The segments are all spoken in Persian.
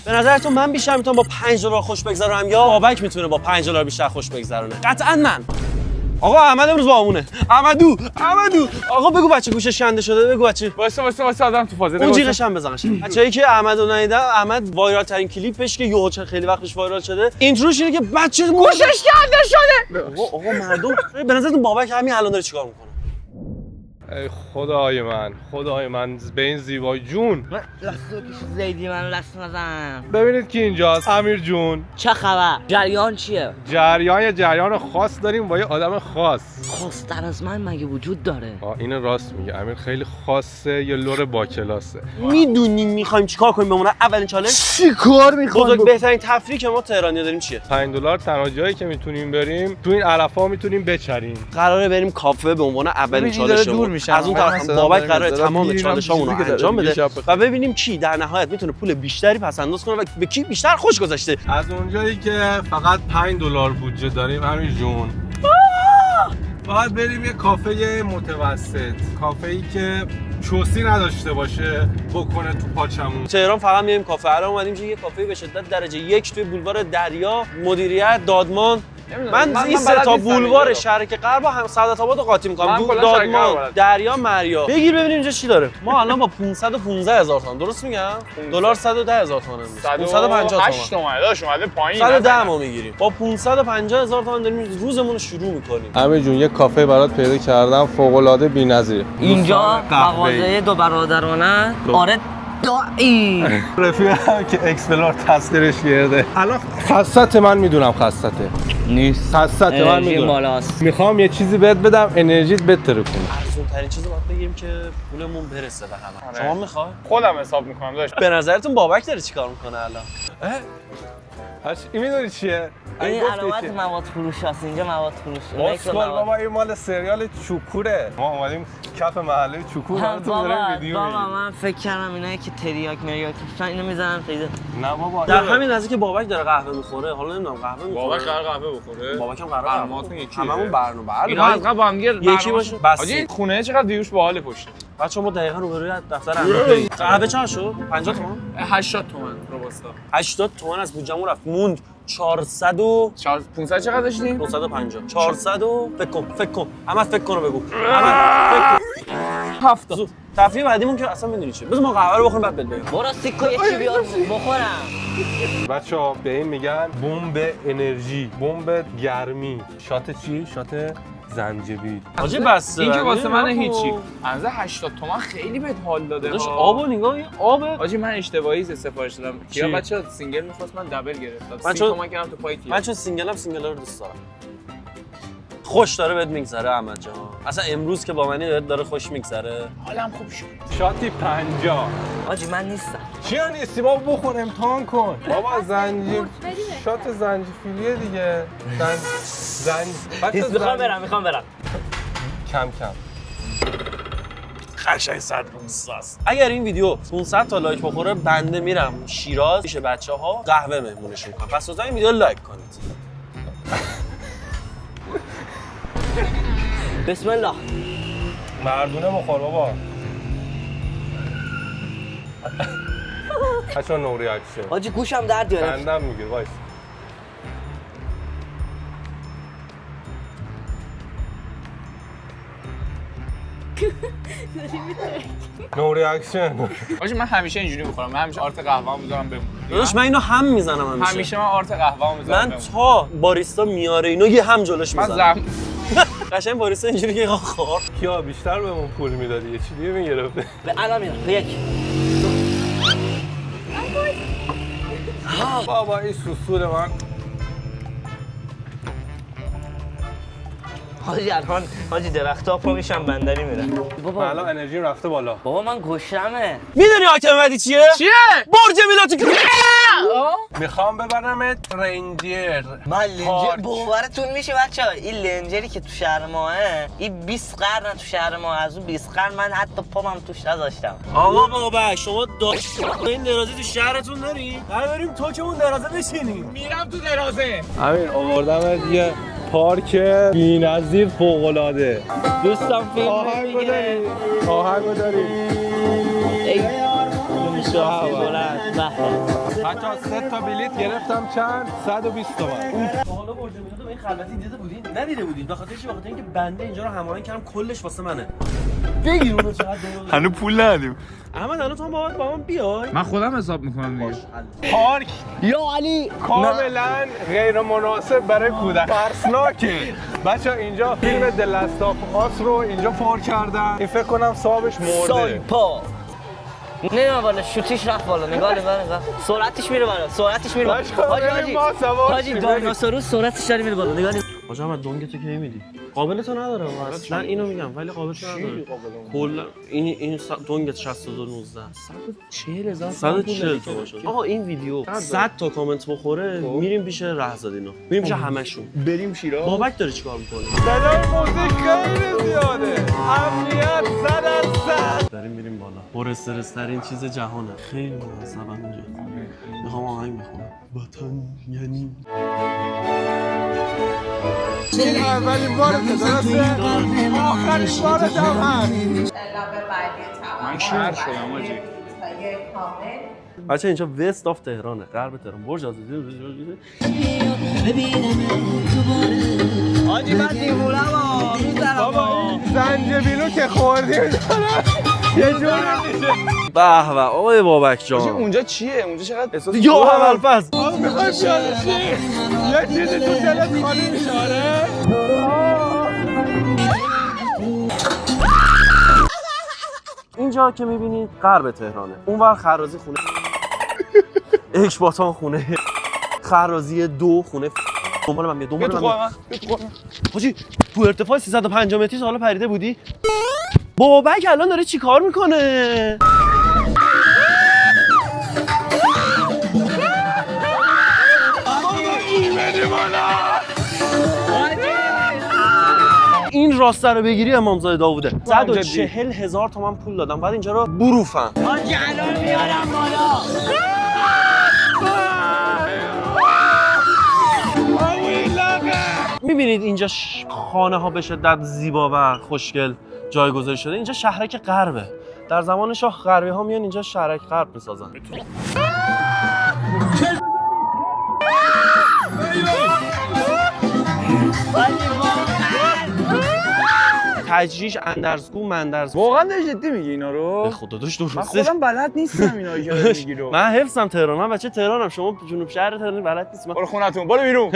به نظرتون من بیشتر میتونم با $5 خوش بگذرونم یا بابک میتونه با $5 بیشتر خوش بگذرونه؟ قطعا من. آقا احمد امروز با همونه. احمدو آقا بگو بچه گوشش کنده شده، بگو بچه. واسه آدم تو فاز. اون جیغش هم بزنش. بچه‌ای که احمدو ندیدن، احمد وایرال ترین کلیپش که یهو خیلی وقت پیش وایرال شده، اینتروش اینه که بچه گوشش کنده شده. آقا مردم به نظرتون بابک همین الان داره چیکار میکنه؟ ای خدای من به این زیبایی جون. لستو کشید زیدی من لست نزن. ببینید کی اینجاست. امیر جون. چه خبر؟ جریان چیه؟ جریان خاص داریم با یه آدم خاص. خاص در از من مگه وجود داره؟ اینو راست میگه. امیر خیلی خاصه، یه لور با کلاسه. میدونیم میخوایم چیکار کنیم بمونه اولین چالش؟ چیکار میخوایم؟ بهترین تفریح که ما تهرانی داریم چیه؟ $5 تنها جایی که میتونیم بریم تو این علفا میتونیم بچریم. قراره بریم کافه به عنوان اولین چالش. از اون طرف بابک قراره تمام چالشامون رو انجام بده و ببینیم کی در نهایت میتونه پول بیشتری پس انداز کنه و به کی بیشتر خوش گذشته. از اونجایی که فقط $5 بودجه داریم امیر جون، باید بریم یه کافه متوسط، کافه‌ای که چوسی نداشته باشه بکنه تو پاچمون. تهران فقط میایم کافه. الان اومدیم یه کافه به شدت درجه 1 توی بولوار دریا، مدیریت دادمان. من این سه تا بولوار شرق غرب هم سعادت آباد رو قاطی می‌کنم. دادمان، دریا، مریا. بگیر ببینیم اینجا چی داره. ما الان با 515,000 تومان، درست میگم؟ دلار 110,000 تومان امروز. 550 تومان داش اومده پایین. 110 ما میگیریم. با 550,000 تومان داریم روزمون رو شروع می‌کنیم. امیر جون یه کافه برات پیدا کردم فوق‌العاده بی‌نظیر. اینجا مغازه دو برادرانه. آره دایی رفیقم که اکسپلور تصویرش کرده. الان خاصت من میدونم خاصته نیست. خاصت من انرژی میدونم. بالاست. میخوام یه چیزی بهت بدم انرژیت بهتره کنه. ارزون ترین چیزو باید بگیریم که پولمون برسه به همه. شما میخوای؟ خودم حساب میکنم داش. به نظرتون بابک داره چیکار میکنه الان؟ این میدونی چیه؟ این علامت مواد فروش هست. اینجا مواد فروش. اسکول بابا این مال سریال چوکوره. ما اومدیم کف محله چوکور براتون داریم ویدیو بابا من فکر کردم اینایی که تریاک مریاک اینو میزنن پیدا. نه بابا در همین لحظه که بابک داره قهوه میخوره، حالا نمیدونم قهوه میخوره. بابک قهوه بخوره. بابک هم قراره برنامه‌تون یکیه. هممون برنامه. اینا از قبل با هم دیگه یکی باشه. آجی خونه چقدر دیوش باحال پشت. بچه‌ها ما دقیقاً روبروی دفتر امیر. قهوه چند شد؟ 50 تومان؟ 80 تومن روباستا. 80 تومان از بودجه‌مون رفت. موند 500 چقدر داشتیم؟ 950. 400 و فکر کن. احمد فکر کن بگو. احمد فکر کن. 70. تفریح بعدیمون که اصلا میدونی چیه. بذار ما قهوه رو بخوریم بعد بهت بگم. برو سیکو یکی بیار بخورم. بچه‌ها به این میگن بمب انرژی، بمب گرمی. شات چی؟ شات زنجبیل. حاجی بس این که واسه من هیچی. از 80 تومن خیلی بهت حال داده. داش آبو نگاه این آبه. حاجی من اشتباهی سفارش دادم. کیا بچا سینگل می‌خواست من دبل گرفتم. 30 تومن کردم تو پای تیر. من چون سینگلم سینگل رو دوست دارم. خوش داره بهت میگذره احمد جان. اصلا امروز که با منی داره خوش میگذره. حالم خوب شد. شاتی 50. حاجی من نیستم. چیه نیستی بابا بخور امتحان کن. بابا شات زنجفیلیه دیگه. میخوام برم. کم قشنگ 100 است. اگر این ویدیو 500 تا لایک بخوره بنده میرم شیراز پیش بچه‌ها قهوه مهمونشون کنم. پس لطفا این ویدیو لایک کنید. بسم الله. مردونه بخور بابا. بچه‌ها نو ریاکشن. حاجی گوشم درد گرفت. خندم میگیره وایس. نو ریاکشن. حاجی من همیشه اینجوری می‌خورم. من همیشه آرت قهوه‌مو می‌ذارم بمونه. داداش من اینو هم میزنم همیشه من آرت قهوه‌مو می‌ذارم. من تا باریستا میاره اینو یه هم جلوش من میزنم. قشنگ باریستا اینجوری که خور. کیا بیشتر بهمون پول میدادی یه چی دیگه میگرفته. به الان میرم. به یک. بابا این سوسول من. حاجی درخت‌ها پا میشن بندری میرن. بابا الان انرژی رفته بالا. بابا من گشتمه. میدونی آیتم بعدی چیه؟ برج میلاد. میخوام ببرمت رنجر. من لنجر باورتون میشه بچه‌ها این لنجری که تو شهر ماه این 20 قرن تو شهر ما از اون 20 قرن من حتی پامم توش نذاشتم. آقا بابا شما این درازی تو شهرتون داری؟ بریم تو که اون درازه بشینیم. میرم تو درازه. همین آوردم یه پارک بی‌نظیر فوق‌العاده. دوستم فیلم میگیره. آهنگو داری. ای شاه بلند. بچه‌ها 3 تا بلیت گرفتم چند 120 تومن. حالا برج میلاد این خلوتی دیده بودین؟ ندیده بودین. بخاطر چی؟ بخاطر اینکه بنده اینجا رو هماهنگ کردم کلش واسه منه. بگیر اونو چقدر دروغه. هنوز پول ندیم. احمد الان تو با من بیای. من خودم حساب میکنم دیگه. پارک یا علی کاملا غیر مناسب برای کودک. ترسناکه. بچه‌ها اینجا فیلم دلستاف آس رو اینجا پارک کردن. این فکر کنم صاحبش مرده. سایپا نه بالا شوتیش رفت بالا نگاه سرعتش میره بالا حاجی دایناسوروس سرعتش داره میره بالا نگاه حاج احمد دونگتو کی میدی؟ قابلتو نداره اصلا اینو میگم ولی قابلتو نداره. کلا این دونگت 6219 140,000 140 تا باشه. آقا این ویدیو 100 تا کامنت بخوره میریم پیش رهزادینا. میریم پیش همشون. بریم شیراز. بابک داره چیکار میکنه؟ صدای موزیک خیلی زیاده. امنیت 100%. داریم میریم بالا. پر استرس ترین چیز جهانه. خیلی مناسبم اینجا. میخوام آهنگ بخونم. وطن یعنی این اولین بارت درسته؟ آخرین بارت هم هست. من شهر شدم آجی. بچه اینجا وست آف تهرانه، غرب تهران. برج آزادی. حاجی من دیوونه بابا این زنجبیلو که خوردیم یه جوری میشه. به به آقای بابک جان. اونجا چیه؟ اونجا چقدر احساس یا اول فصل. آقا میخوای پیادشی؟ یه چیزی تو دلت خالی میشه آره؟ اینجا که میبینید غرب تهرانه. اونور خرازی خونه اکباتان خونه خرازی 2 خونه دنبال من میاد. دنبال من حاجی تو ارتفاع 350 متری حالا پریده بودی؟ بابک الان داره چی کار میکنه؟ این راسته رو بگیری امامزاده داووده. 140,000 تومان پول دادم بعد اینجا رو بروفم. حاجی الان میارم بالا میبینید اینجا خانه ها به شدت زیبا و خوشگل جایگذاری شده. اینجا شهرک غربه. در زمان شاه غربی ها میان اینجا شهرک غرب میسازن. تجریش اندرزگو مندرزگو. واقعا داری جدی میگی اینا رو؟ به خدا داشت من درسته. خودم بلد نیستم اینا رو که میگی رو. من حفظم تهران. من بچه تهرانم. شما جنوب شهر تهران بلد نیست. برو خونتون برو بیرون.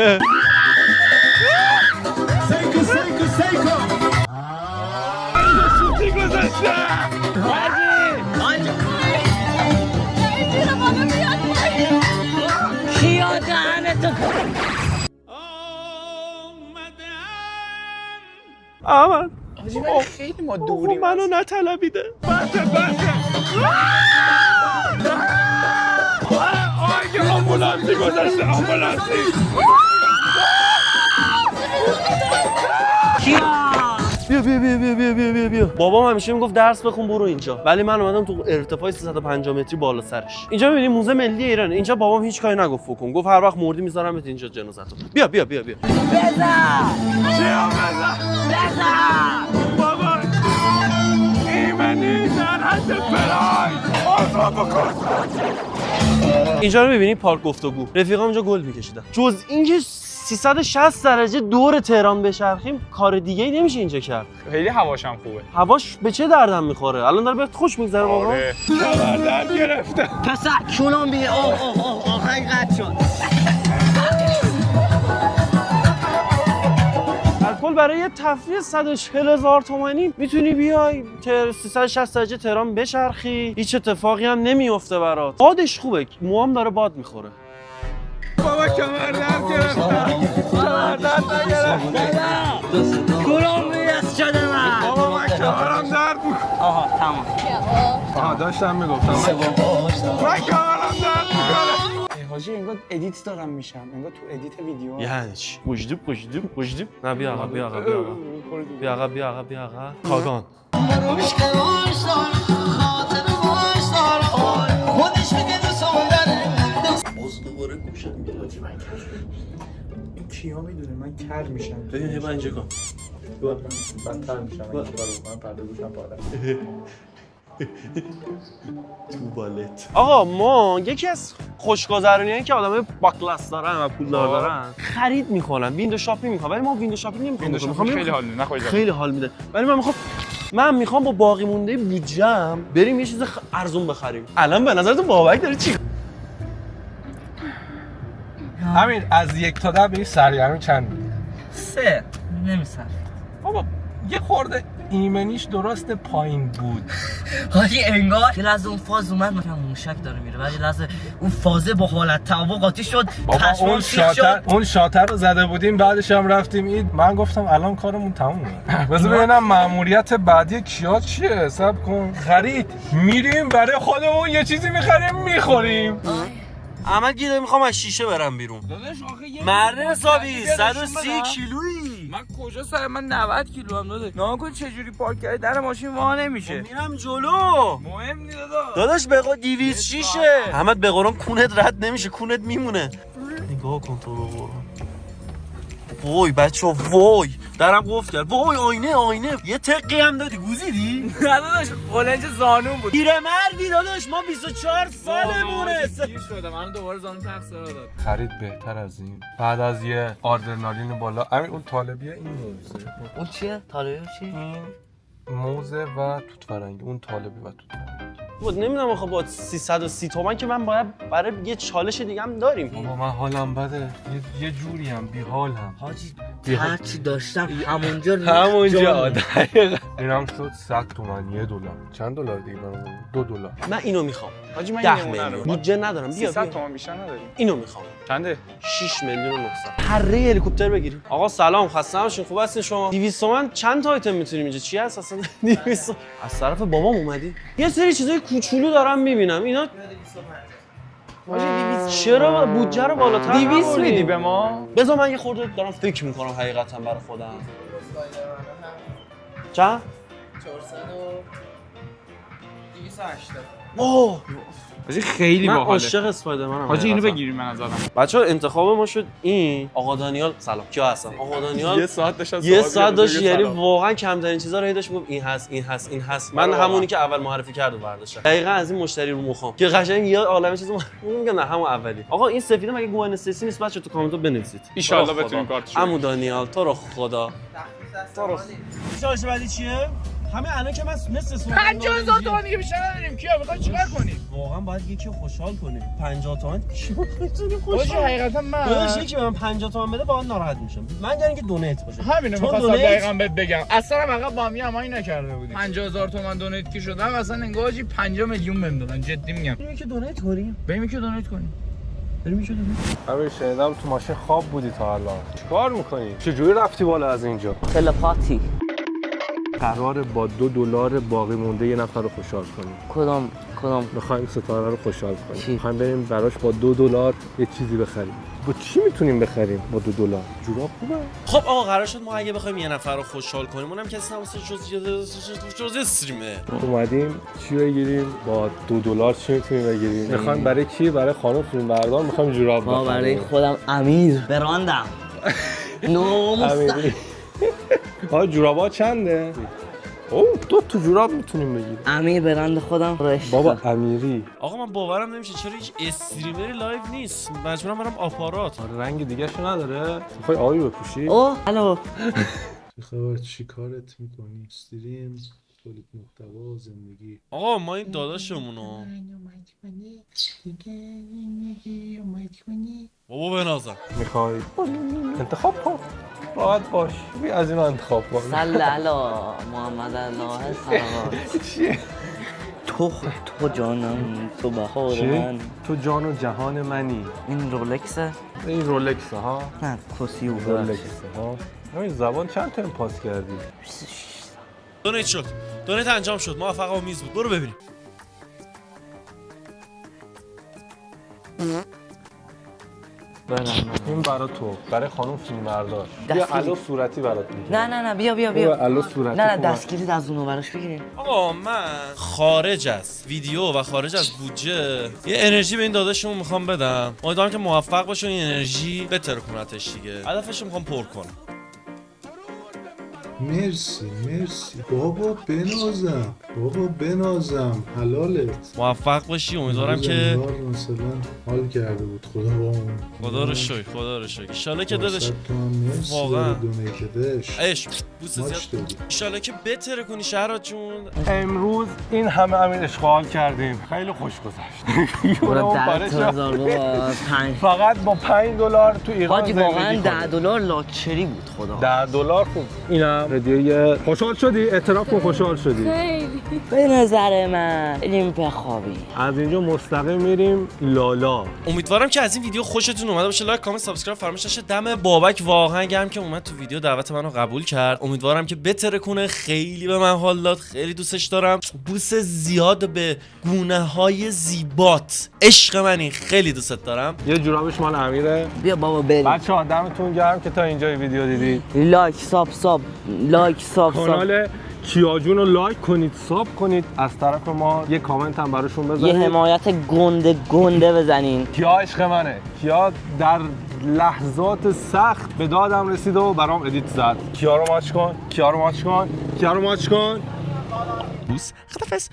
کیا دهنتو احمد خیلی ما دوریم. منو نطلبیده. آمبولانسی گذاشته آمبولانسی. بیا. بابام همیشه میگفت درس بخون برو اینجا. ولی من اومدم تو ارتفاع 350 متری بالا سرش. اینجا می‌بینی موزه ملی ایران. اینجا بابام هیچ کاری نگفت فکر گفت هر وقت مردی میذارمت اینجا جنازتو. بیا. بزن بابا ایمنی در حد پراید آزاد بکن. اینجا رو می‌بینی پارک گفتگو. رفیقام اینجا گل می‌کشیدن. جز اینکه 360 درجه دور تهران بچرخیم کار دیگه‌ای نمیشه اینجا کرد. خیلی هواشم خوبه. هواش به چه دردم میخوره؟ الان داره بهت خوش میگذره بابا. آره. کمردن گرفته. پسر کولم بی آهنگ قطع شد. الکل برای یه تفریح 140,000 تومانی میتونی بیای 360 درجه تهران بچرخی. هیچ اتفاقی هم نمیفته برات. بادش خوبه. موام داره باد میخوره. بابا کمردن گرفته. کمردن نگرفته. کولم بی از شده من. بابا من کمرم درد میکنه. آها تمام. آها داشتم میگفتم من کمرم درد میکنه. حاجی انگار ادیت دارم میشم. انگار تو ادیت ویدیو. یعنی چی؟ وجدوب. نه بیا آقا. کاگان. این کیا میدونه من کر میشم. ببین من اینجا کن. بدتر میشم. من پرده گوشم پاره. توالت. آقا ما یکی از خوشگذرونیایی که آدمای با کلاس دارن و پولدار دارن خرید میکنن، ویندو شاپینگ میکنن، ولی ما ویندو شاپینگ نمیخوام. خیلی حال میده، نخواهید خیلی حال میده. ولی من میخوام با باقی مونده بودجه‌ام بریم یه چیز ارزون بخریم. الان به نظر تو بابک داره چی؟ همین از 1 تا 10 به این سرگرمی چند میدی؟ 3 نمیصرف. بابا یه خورده ایمنیش درست پایین بود. حاجی انگار یه لحظه اون فاز اومد مثلا موشک داره میره، ولی لحظه اون فازه با حالت تعاون قاطی شد. بابا اون شاتر رو زده بودیم، بعدش هم رفتیم اید. من گفتم الان کارمون تمومه. بذار ببینم مأموریت بعدی کیا چیه. حساب کن. خرید میریم برای خودمون یه چیزی میخریم میخوریم. احمد گیره میخوام از شیشه برم بیرون. داداش آخه یه مرد حسابی 130 کیلویی. من کجا سر من 90 کیلو هم داده. نگاه کن چه جوری پارک کردی، در ماشین وا نمیشه. میرم جلو. مهم نیست داداش. داداش بگو 206 احمد به قرآن کونت رد نمیشه، کونت میمونه. نگاه کن تو رو قرآن. وای بچه وای درم گفت کرد. وای آینه یه تقی هم دادی گوزیدی؟ نه داداش قلنج زانون بود. پیره مردی داداش، ما 24 سالمونه. گیر شده من دوباره زانو تقصیر داد. خرید بهتر از این. بعد از یه آدرنالین بالا. همین اون طالبیه، این موزه. اون چیه؟ طالبی چی؟ این موزه و توت فرنگی. اون طالبی و توت فرنگی. بود نمیدونم آخه با 330 تومن که من باید برای یه چالش دیگه هم داریم. بابا من حالم بده، یه جوری هم بیحال هم. حاجی هر چی داشتم همونجا دقیقاً. اینم شد 100 تومن. $1. چند دلار دیگه برام؟ $2. من اینو میخوام. حاجی من 10 این نمونه رو میلیون بودجه ندارم. بیا 300 تومن بیشتر نداریم. اینو میخوام. چنده؟ 6 میلیون و 900. هره هلیکوپتر بگیریم. آقا سلام، خسته نباشین. خوب هستین شما؟ 200 تومن چند تا آیتم میتونیم اینجا؟ چی هست اصلا 200؟ از طرف بابام اومدی؟ یه سری چیزای کوچولو دارم میبینم. اینا چرا بودجه رو بالاتر 200 میدی به ما؟ بذار من یه خورده دارم فکر میکنم حقیقتا برای خودم. چند؟ 280. اوه حاجی خیلی من باحاله. عاشق اسپایدرمنم. حاجی اینو بگیریم من نظرم. بچه‌ها انتخاب ما شد این. آقا دانیال سلام. کیا هستن؟ آقا دانیال یه ساعت داشت یعنی واقعا کمترین چیزا رو هیداش میگفت این هست. من همونی که اول معرفی کرد و برداشتم. دقیقاً از این مشتری رو مخام که قشنگ یه عالمه چیزو میگم. نه همون اولی. آقا این سفیده مگه گوین استیسی نیست؟ بچه‌ها تو کامنت بنویسید. ان شاءالله بتونیم کارتشو. عمو دانیال تو رو خدا. چالش بعدی چیه؟ همه الان که من مثل سوال 50000 تومان دیگه بیشتر نداریم. کیا میخوای چیکار کنی؟ واقعا باید یکی رو خوشحال کنی. 50 تومن کی میتونه حاجی خوشحال؟ حقیقتا من داداش یکی به من 50 تومن بده باید ناراحت میشم. من دارم که دونیت باشه. همینو چون می‌خواستم دونیت- دقیقاً بهت بگم. اصلا عقب با هم یه همایی نکرده بودیم. 50000 تومان دونیت کی شدم اصلا انگار حاجی 5 میلیون بهم دادن. جدی میگم. بریم که دونیت کنیم. بریم که دونیت کنیم. بریم که دونیت. همین شنیدم تو ماشین خواب بودی تا الان. چیکار میکنی؟ چجوری رفتی بالا از اینجا؟ تلپاتی. قراره با $2 باقی مونده یه نفر رو خوشحال کنیم. کدام میخوایم ستاره رو خوشحال کنیم. چی؟ میخوایم بریم براش با $2 یه چیزی بخریم. با چی میتونیم بخریم با $2؟ جوراب خوبه؟ خب آقا قرار شد ما اگه بخوایم یه نفر رو خوشحال کنیم اونم کسی نباشه جز استریمه. اومدیم چی بگیریم؟ با $2 چی میتونیم بگیریم؟ میخوایم برای کی؟ برای خانم فیلم بردار میخوایم جوراب ما بخریم. برای خودم امیر براندم. امیری. آه جورابا چنده؟ اوه 2 تا جوراب میتونیم بگیریم. امیر برند خودم رشته. بابا امیری. آقا من باورم نمیشه چرا هیچ استریمری لایو نیست. مجبورم برم آپارات. رنگ دیگه شو نداره؟ میخوای آبی بپوشی؟ اوه الو. چه خبر؟ چی کارت میکنی؟ استریم، تولید محتوا، زندگی. آقا ما این داداشمونو بابا بنازم. میخوای انتخاب کن. راحت باش. بیا از اینا انتخاب کن. صلی علی محمد الله صلوات. چیه؟ تو جانم، تو بهار من. تو جان و جهان منی. این رولکسه؟ این رولکس ها؟ نه کسیو رولکس ها. همین زبان چند تا پاس کردی؟ دونیت شد. دونیت انجام شد. موفق و میز بود. برو ببینیم. این برای تو، برای خانم فیلمبردار. بیا دستگیری. الو صورتی برات میگیرم. نه بیا الو صورتی. نه خوبه. دستگیری از اونو براش بگیریم. آقا من خارج از ویدیو و خارج از بودجه یه انرژی به این داداشمون میخوام بدم. امیدوارم که موفق باشه این انرژی بهتر کنتش دیگه. هدفش میخوام پر کنم. مرسی بابا بنازم. بابا بنازم حلالت. موفق باشی. امیدوارم امروز که انگار مثلا حال کرده بود خدا با اون. خدا رو شکر، خدا رو شکر. ان شاءالله که داداش واقعا واقعا دونیتدش عشق بوس زیاد. ماچ دادی. ان شاءالله که بتره کنی شهرات جون. امروز این همه امیر اشغال کردیم، خیلی خوش گذشت. برو یورو پاره شد. $10,000 بابا. فقط با $5 تو ایران حاجی واقعا زندگی کنیم. $10 لاکچری بود خدا. $10 خوب. اینم هدیه. خوشحال شدی؟ اعتراف کن خوشحال شدی. به نظر من بریم بخوابیم. از اینجا مستقیم میریم لالا. امیدوارم که از این ویدیو خوشتون اومده باشه. لایک، کامنت، سابسکرایب فراموش نشه. دم بابک واقعا گرم که اومد تو ویدیو دعوت منو قبول کرد. امیدوارم که بتره کنه. خیلی به من حال داد، خیلی دوستش دارم. بوس زیاد به گونه‌های زیبات. عشق منی، خیلی دوست دارم. یه جورابش مال امیره. بیا بابا بریم. بچه‌ها دمتون گرم که تا اینجا ویدیو دیدید. لایک ساب کانال کیاجون رو لایک کنید، ساب کنید. از طرف ما یه کامنت هم براشون یه بذارید. حمایت گنده بزنین. کیا عشق منه. کیا در لحظات سخت به دادم رسید و برام ادیت زد. کیا رو ماچ کن، کیا رو ماچ کن، کیا رو ماچ کن. بوس خدافظ.